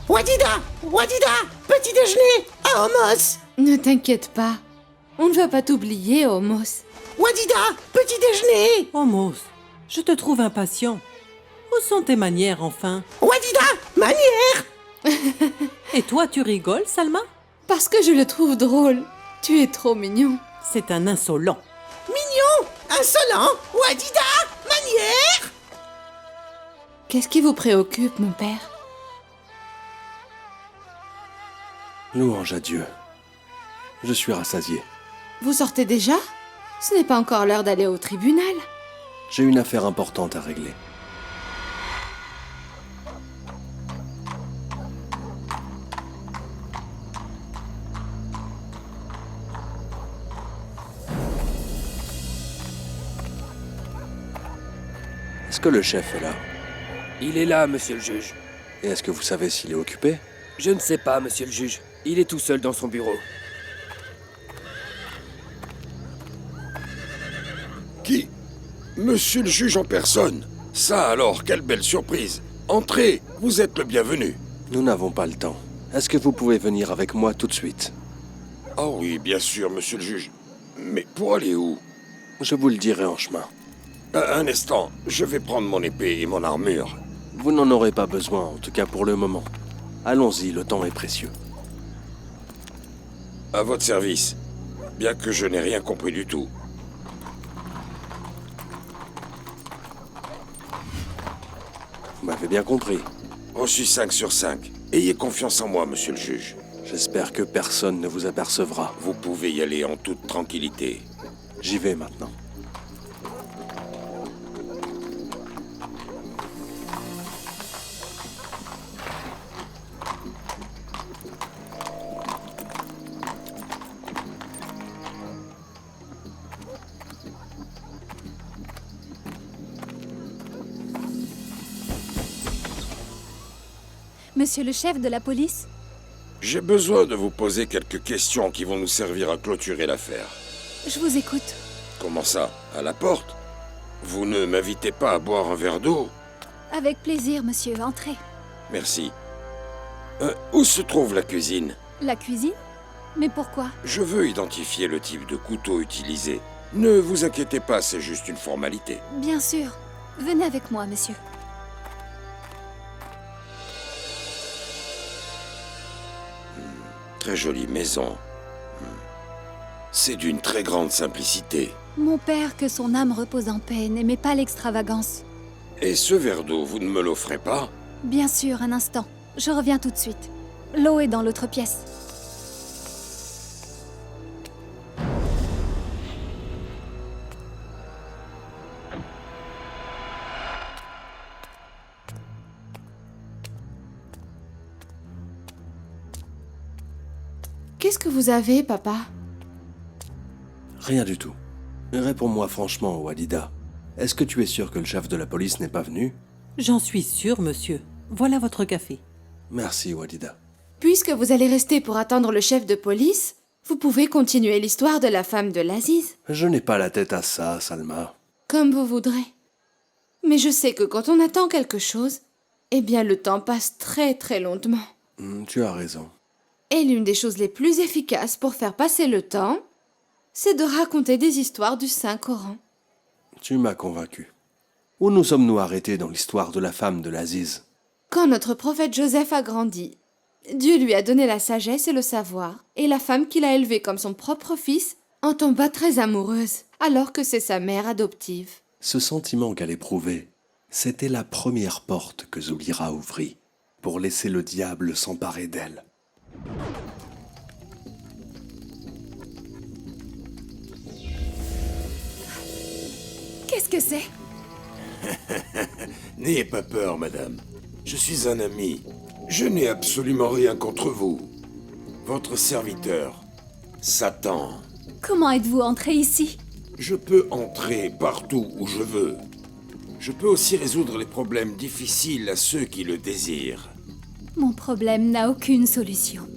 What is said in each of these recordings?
Wadida! Wadida! Petit déjeuner à Homos! Ne t'inquiète pas. On ne va pas t'oublier, Homos. Wadida! Petit déjeuner! Homos, je te trouve impatient. Où sont tes manières, enfin? Wadida! Manière! Et toi, tu rigoles, Salma? Parce que je le trouve drôle. Tu es trop mignon. C'est un insolent. Mignon! Insolent! Wadida! Manière! Qu'est-ce qui vous préoccupe, mon père? Louange à Dieu. Je suis rassasié. Vous sortez déjà? Ce n'est pas encore l'heure d'aller au tribunal. J'ai une affaire importante à régler. Est-ce que le chef est là? Il est là, monsieur le juge. Et est-ce que vous savez s'il est occupé? Je ne sais pas, monsieur le juge. Il est tout seul dans son bureau. Qui? Monsieur le juge en personne. Ça alors, quelle belle surprise. Entrez, vous êtes le bienvenu. Nous n'avons pas le temps. Est-ce que vous pouvez venir avec moi tout de suite? Ah oui, bien sûr, monsieur le juge. Mais pour aller où? Je vous le dirai en chemin. Un instant, je vais prendre mon épée et mon armure. Vous n'en aurez pas besoin, en tout cas pour le moment. Allons-y, le temps est précieux. À votre service, bien que je n'ai rien compris du tout. Vous m'avez bien compris. Reçu 5 sur 5. Ayez confiance en moi, monsieur le juge. J'espère que personne ne vous apercevra. Vous pouvez y aller en toute tranquillité. J'y vais maintenant. Monsieur le chef de la police? J'ai besoin de vous poser quelques questions qui vont nous servir à clôturer l'affaire. Je vous écoute. Comment ça? À la porte? Vous ne m'invitez pas à boire un verre d'eau? Avec plaisir, monsieur. Entrez. Merci. Où se trouve la cuisine? La cuisine? Mais pourquoi? Je veux identifier le type de couteau utilisé. Ne vous inquiétez pas, c'est juste une formalité. Bien sûr. Venez avec moi, monsieur. Très jolie maison. C'est d'une très grande simplicité. Mon père, que son âme repose en paix, n'aimait pas l'extravagance. Et ce verre d'eau, vous ne me l'offrez pas? Bien sûr, un instant. Je reviens tout de suite. L'eau est dans l'autre pièce. Qu'est-ce que vous avez, papa? Rien du tout. Réponds-moi franchement, Wadida. Est-ce que tu es sûr que le chef de la police n'est pas venu? J'en suis sûr, monsieur. Voilà votre café. Merci, Wadida. Puisque vous allez rester pour attendre le chef de police, vous pouvez continuer l'histoire de la femme de l'Aziz. Je n'ai pas la tête à ça, Salma. Comme vous voudrez. Mais je sais que quand on attend quelque chose, eh bien le temps passe très très lentement. Tu as raison. Et l'une des choses les plus efficaces pour faire passer le temps, c'est de raconter des histoires du Saint-Coran. Tu m'as convaincu. Où nous sommes-nous arrêtés dans l'histoire de la femme de l'Aziz? Quand notre prophète Joseph a grandi, Dieu lui a donné la sagesse et le savoir, et la femme qu'il a élevée comme son propre fils en tomba très amoureuse, alors que c'est sa mère adoptive. Ce sentiment qu'elle éprouvait, c'était la première porte que Zoubira ouvrit pour laisser le diable s'emparer d'elle. Qu'est-ce que c'est? N'ayez pas peur, madame. Je suis un ami. Je n'ai absolument rien contre vous. Votre serviteur, Satan. Comment êtes-vous entré ici? Je peux entrer partout où je veux. Je peux aussi résoudre les problèmes difficiles à ceux qui le désirent. Mon problème n'a aucune solution.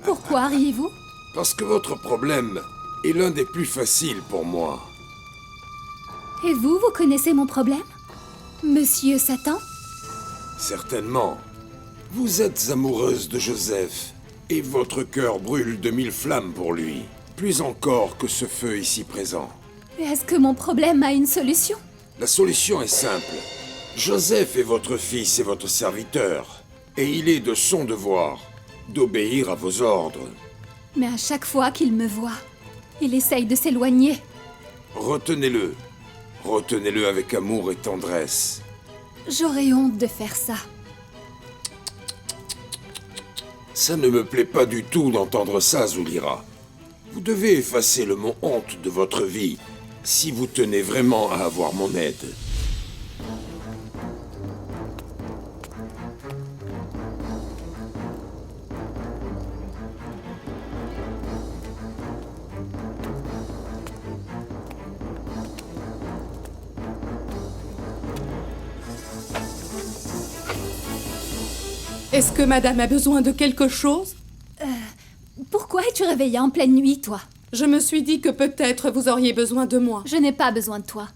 Pourquoi riez-vous? Parce que votre problème est l'un des plus faciles pour moi. Et vous connaissez mon problème? Monsieur Satan? Certainement. Vous êtes amoureuse de Joseph, et votre cœur brûle de 1000 flammes pour lui. Plus encore que ce feu ici présent. Est-ce que mon problème a une solution? La solution est simple. Joseph est votre fils et votre serviteur, et il est de son devoir d'obéir à vos ordres. Mais à chaque fois qu'il me voit, il essaye de s'éloigner. Retenez-le. Retenez-le avec amour et tendresse. J'aurais honte de faire ça. Ça ne me plaît pas du tout d'entendre ça, Zulira. Vous devez effacer le mot honte de votre vie si vous tenez vraiment à avoir mon aide. Est-ce que madame a besoin de quelque chose? Pourquoi es-tu réveillée en pleine nuit, toi? Je me suis dit que peut-être vous auriez besoin de moi. Je n'ai pas besoin de toi.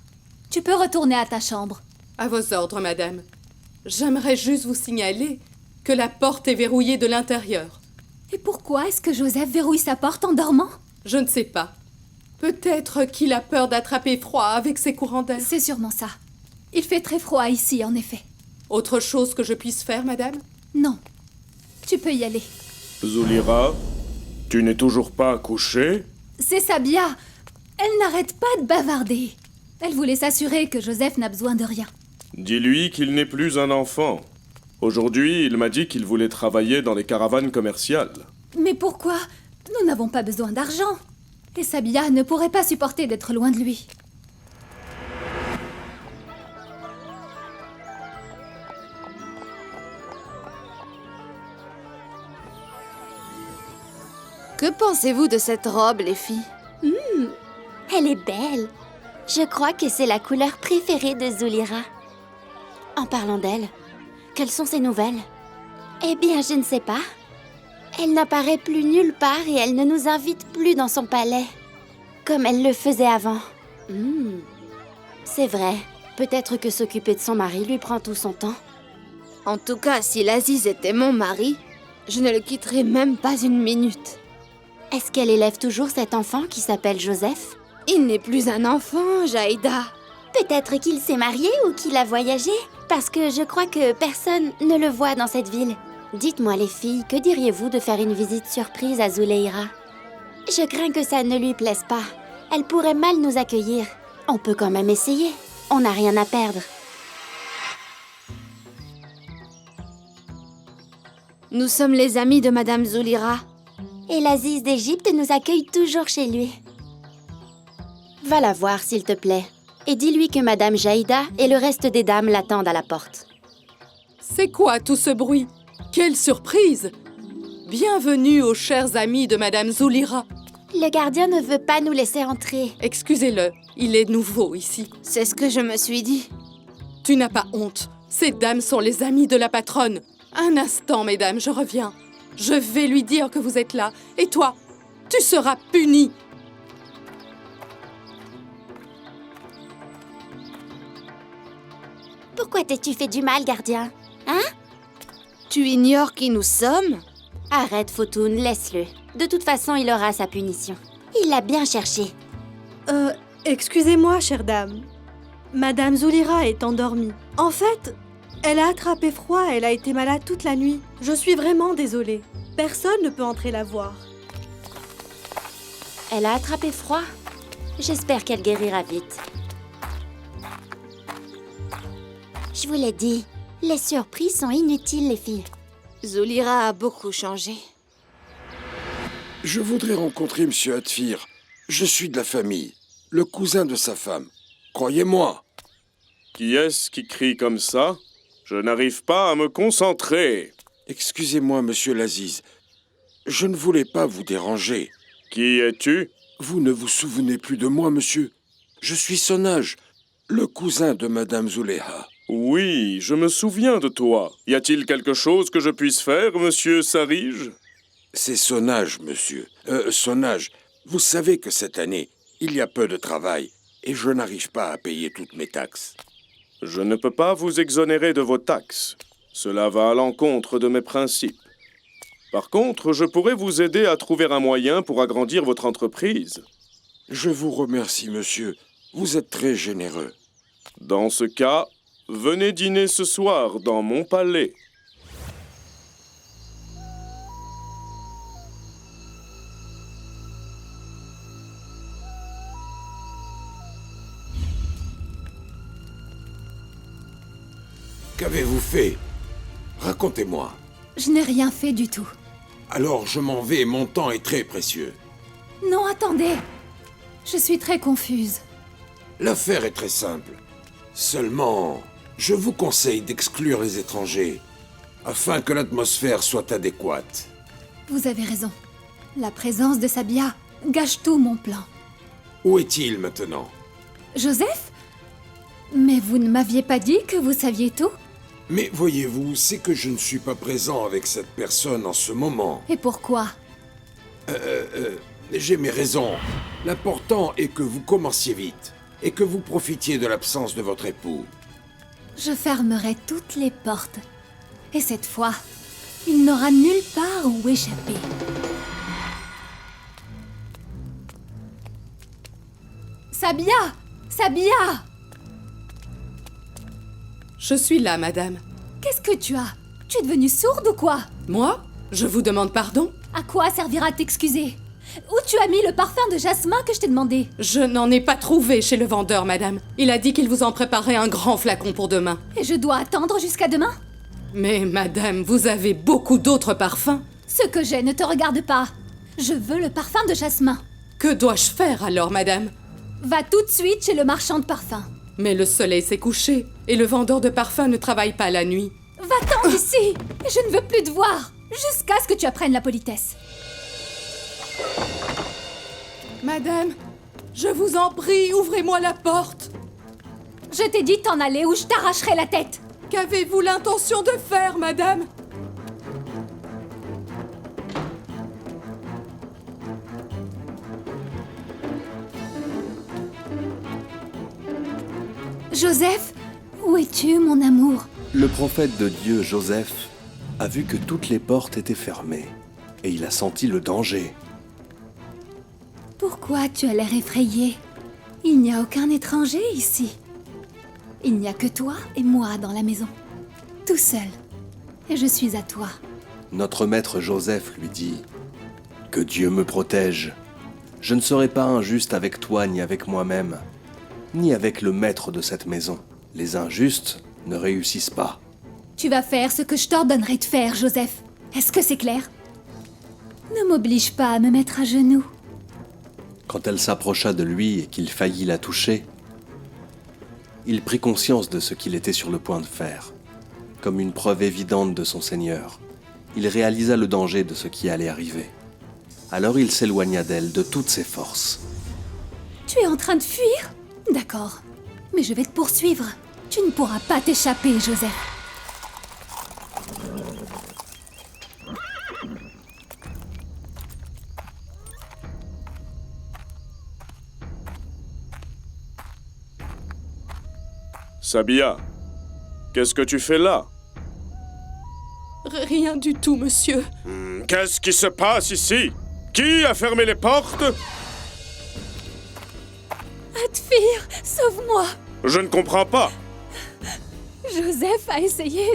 Tu peux retourner à ta chambre. À vos ordres, madame. J'aimerais juste vous signaler que la porte est verrouillée de l'intérieur. Et pourquoi est-ce que Joseph verrouille sa porte en dormant? Je ne sais pas. Peut-être qu'il a peur d'attraper froid avec ses courants d'air. C'est sûrement ça. Il fait très froid ici, en effet. Autre chose que je puisse faire, madame? Non. Tu peux y aller. Zulira, tu n'es toujours pas couchée? C'est Sabia. Elle n'arrête pas de bavarder. Elle voulait s'assurer que Joseph n'a besoin de rien. Dis-lui qu'il n'est plus un enfant. Aujourd'hui, il m'a dit qu'il voulait travailler dans les caravanes commerciales. Mais pourquoi? Nous n'avons pas besoin d'argent. Et Sabia ne pourrait pas supporter d'être loin de lui. Que pensez-vous de cette robe, les filles? Elle est belle. Je crois que c'est la couleur préférée de Zulira. En parlant d'elle, quelles sont ses nouvelles? Eh bien, je ne sais pas. Elle n'apparaît plus nulle part et elle ne nous invite plus dans son palais, comme elle le faisait avant. C'est vrai. Peut-être que s'occuper de son mari lui prend tout son temps. En tout cas, si l'Aziz était mon mari, je ne le quitterais même pas une minute. Est-ce qu'elle élève toujours cet enfant qui s'appelle Joseph? Il n'est plus un enfant, Jaïda. Peut-être qu'il s'est marié ou qu'il a voyagé, parce que je crois que personne ne le voit dans cette ville. Dites-moi les filles, que diriez-vous de faire une visite surprise à Zuleira? Je crains que ça ne lui plaise pas. Elle pourrait mal nous accueillir. On peut quand même essayer. On n'a rien à perdre. Nous sommes les amis de Madame Zulira. Et l'Aziz d'Égypte nous accueille toujours chez lui. Va la voir, s'il te plaît. Et dis-lui que Madame Jaïda et le reste des dames l'attendent à la porte. C'est quoi tout ce bruit? Quelle surprise! Bienvenue aux chers amis de Madame Zulira. Le gardien ne veut pas nous laisser entrer. Excusez-le, il est nouveau ici. C'est ce que je me suis dit. Tu n'as pas honte. Ces dames sont les amies de la patronne. Un instant, mesdames, je reviens. Je vais lui dire que vous êtes là. Et toi, tu seras punie. Pourquoi t'es-tu fait du mal, gardien? Hein? Tu ignores qui nous sommes? Arrête, Fotoun, laisse-le. De toute façon, il aura sa punition. Il l'a bien cherché. Excusez-moi, chère dame. Madame Zulira est endormie. En fait, elle a attrapé froid et elle a été malade toute la nuit. Je suis vraiment désolée. Personne ne peut entrer la voir. Elle a attrapé froid. J'espère qu'elle guérira vite. Je vous l'ai dit, les surprises sont inutiles, les filles. Zulira a beaucoup changé. Je voudrais rencontrer Monsieur Atfir. Je suis de la famille, le cousin de sa femme. Croyez-moi. Qui est-ce qui crie comme ça? Je n'arrive pas à me concentrer. Excusez-moi, Monsieur l'Aziz. Je ne voulais pas vous déranger. Qui es-tu? Vous ne vous souvenez plus de moi, monsieur? Je suis Sonage, le cousin de Madame Zuleha. Oui, je me souviens de toi. Y a-t-il quelque chose que je puisse faire, monsieur Sarige? C'est Sonage, monsieur. Sonage, vous savez que cette année, il y a peu de travail et je n'arrive pas à payer toutes mes taxes. Je ne peux pas vous exonérer de vos taxes. Cela va à l'encontre de mes principes. Par contre, je pourrais vous aider à trouver un moyen pour agrandir votre entreprise. Je vous remercie, monsieur. Vous êtes très généreux. Dans ce cas, venez dîner ce soir dans mon palais. Qu'avez-vous fait? Racontez-moi. Je n'ai rien fait du tout. Alors je m'en vais, mon temps est très précieux. Non, attendez. Je suis très confuse. L'affaire est très simple. Seulement, je vous conseille d'exclure les étrangers, afin que l'atmosphère soit adéquate. Vous avez raison. La présence de Sabia gâche tout mon plan. Où est-il maintenant? Joseph? Mais vous ne m'aviez pas dit que vous saviez tout? Mais voyez-vous, c'est que je ne suis pas présent avec cette personne en ce moment. Et pourquoi? J'ai mes raisons. L'important est que vous commenciez vite, et que vous profitiez de l'absence de votre époux. Je fermerai toutes les portes. Et cette fois, il n'aura nulle part où échapper. Sabia! Sabia! Je suis là, madame. Qu'est-ce que tu as? Tu es devenue sourde ou quoi? Moi? Je vous demande pardon? À quoi servira t'excuser? Où tu as mis le parfum de jasmin que je t'ai demandé? Je n'en ai pas trouvé chez le vendeur, madame. Il a dit qu'il vous en préparait un grand flacon pour demain. Et je dois attendre jusqu'à demain? Mais madame, vous avez beaucoup d'autres parfums. Ce que j'ai ne te regarde pas. Je veux le parfum de jasmin. Que dois-je faire alors, madame? Va tout de suite chez le marchand de parfums. Mais le soleil s'est couché, et le vendeur de parfums ne travaille pas la nuit. Va-t'en d'ici! Je ne veux plus te voir, jusqu'à ce que tu apprennes la politesse. Madame, je vous en prie, ouvrez-moi la porte. Je t'ai dit t'en aller ou je t'arracherai la tête. Qu'avez-vous l'intention de faire, madame? Joseph, où es-tu, mon amour? Le prophète de Dieu, Joseph, a vu que toutes les portes étaient fermées, et il a senti le danger. Pourquoi tu as l'air effrayé? Il n'y a aucun étranger ici. Il n'y a que toi et moi dans la maison. Tout seul. Et je suis à toi. Notre maître Joseph lui dit « Que Dieu me protège. Je ne serai pas injuste avec toi ni avec moi-même, ni avec le maître de cette maison. Les injustes ne réussissent pas. » Tu vas faire ce que je t'ordonnerai de faire, Joseph. Est-ce que c'est clair? Ne m'oblige pas à me mettre à genoux. Quand elle s'approcha de lui et qu'il faillit la toucher, il prit conscience de ce qu'il était sur le point de faire. Comme une preuve évidente de son Seigneur, il réalisa le danger de ce qui allait arriver. Alors il s'éloigna d'elle de toutes ses forces. Tu es en train de fuir? D'accord. Mais je vais te poursuivre. Tu ne pourras pas t'échapper, Joseph. Sabia, qu'est-ce que tu fais là? Rien du tout, monsieur. Qu'est-ce qui se passe ici? Qui a fermé les portes? Atfir, sauve-moi! Je ne comprends pas. Joseph a essayé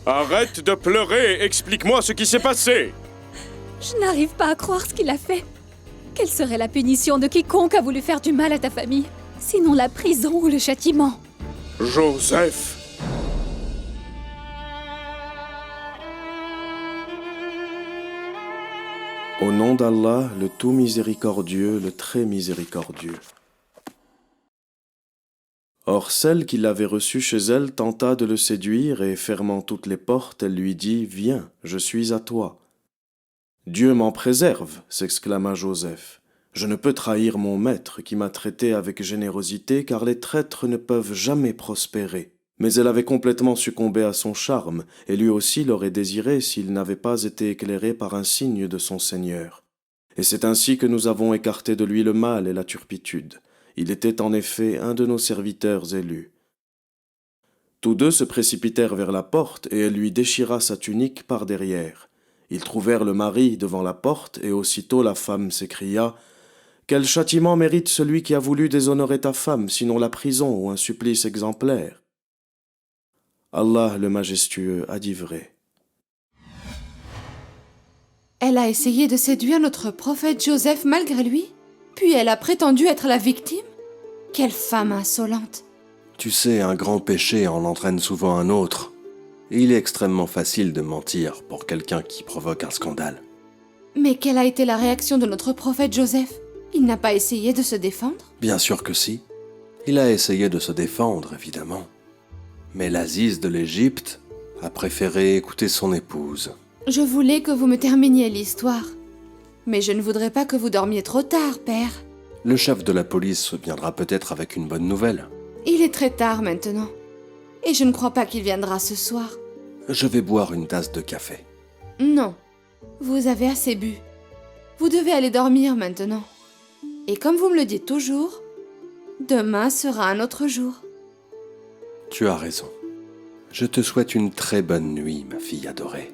Arrête de pleurer, explique-moi ce qui s'est passé. Je n'arrive pas à croire ce qu'il a fait. Quelle serait la punition de quiconque a voulu faire du mal à ta famille? Sinon la prison ou le châtiment. Joseph. Au nom d'Allah, le tout miséricordieux, le très miséricordieux. Or celle qui l'avait reçu chez elle tenta de le séduire et, fermant toutes les portes, elle lui dit « Viens, je suis à toi ». « Dieu m'en préserve » s'exclama Joseph. « Je ne peux trahir mon maître qui m'a traité avec générosité car les traîtres ne peuvent jamais prospérer. » Mais elle avait complètement succombé à son charme, et lui aussi l'aurait désiré s'il n'avait pas été éclairé par un signe de son Seigneur. Et c'est ainsi que nous avons écarté de lui le mal et la turpitude. Il était en effet un de nos serviteurs élus. Tous deux se précipitèrent vers la porte et elle lui déchira sa tunique par derrière. Ils trouvèrent le mari devant la porte et aussitôt la femme s'écria « Quel châtiment mérite celui qui a voulu déshonorer ta femme, sinon la prison ou un supplice exemplaire ?» Allah le majestueux a dit vrai. Elle a essayé de séduire notre prophète Joseph malgré lui, puis elle a prétendu être la victime. Quelle femme insolente! Tu sais, un grand péché en entraîne souvent un autre. Et il est extrêmement facile de mentir pour quelqu'un qui provoque un scandale. Mais quelle a été la réaction de notre prophète Joseph? Il n'a pas essayé de se défendre? Bien sûr que si. Il a essayé de se défendre, évidemment. Mais l'Aziz de l'Égypte a préféré écouter son épouse. Je voulais que vous me terminiez l'histoire. Mais je ne voudrais pas que vous dormiez trop tard, père. Le chef de la police viendra peut-être avec une bonne nouvelle. Il est très tard maintenant. Et je ne crois pas qu'il viendra ce soir. Je vais boire une tasse de café. Non, vous avez assez bu. Vous devez aller dormir maintenant. Et comme vous me le dites toujours, demain sera un autre jour. Tu as raison. Je te souhaite une très bonne nuit, ma fille adorée.